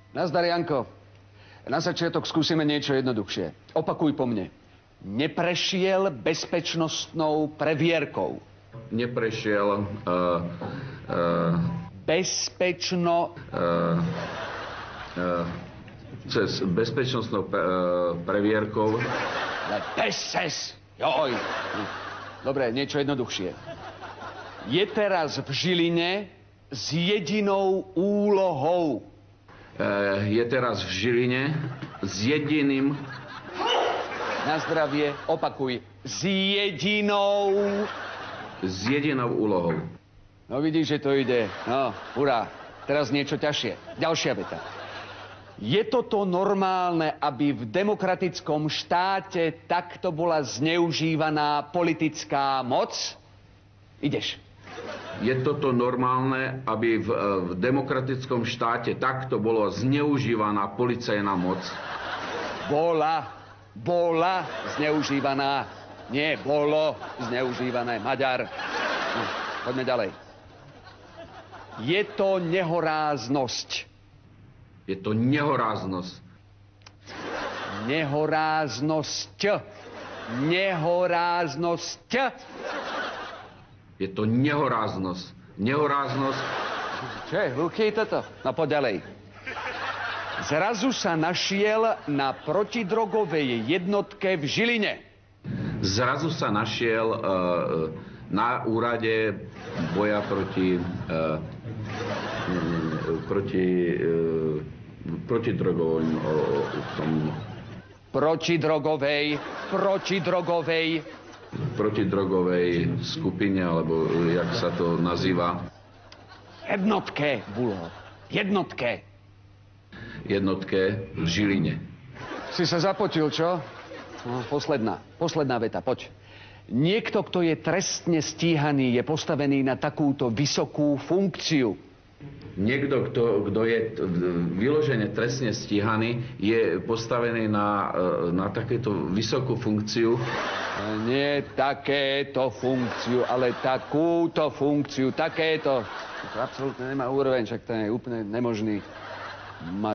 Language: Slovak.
Nazdar, Janko. Na začiatok skúsime niečo jednoduchšie. Opakuj po mne. Neprešiel bezpečnostnou previerkou. Neprešiel cez bezpečnostnou previerkou. Bezces. Joj. Dobre, niečo jednoduchšie. Je teraz v Žiline s jedinou úlohou. Je teraz v Žiline s jediným... Na zdravie, opakuj. S jedinou úlohou. No vidíš, že to ide. No, hurá. Teraz niečo ťažšie. Ďalšia veta. Je toto normálne, aby v demokratickom štáte takto bola zneužívaná politická moc? Ideš. Je toto normálne, aby v demokratickom štáte takto bolo zneužívaná policajná moc? Bola zneužívaná. Nie, bolo zneužívané. Maďar. No, poďme ďalej. Je to nehoráznosť. Je to nehoráznosť. Nehoráznosť. Nehoráznosť. Je to nehoráznosť. Nehoráznosť. Čo je, hluchý toto? No poď ďalej. Zrazu sa našiel na protidrogovej jednotke v Žiline. Zrazu sa našiel na úrade boja protidrogovej skupine, alebo jak sa to nazýva? Jednotke, Bulo. Jednotke v Žiline. Si sa zapotil, čo? No, posledná veta, poď. Niekto, kto je trestne stíhaný, je postavený na takúto vysokú funkciu. Niekto, kto je vyložene trestne stíhaný, je postavený na takéto vysokú funkciu. Nie takéto funkciu, ale takúto funkciu, takéto. To absolútne nemá úroveň, však to je úplne nemožný.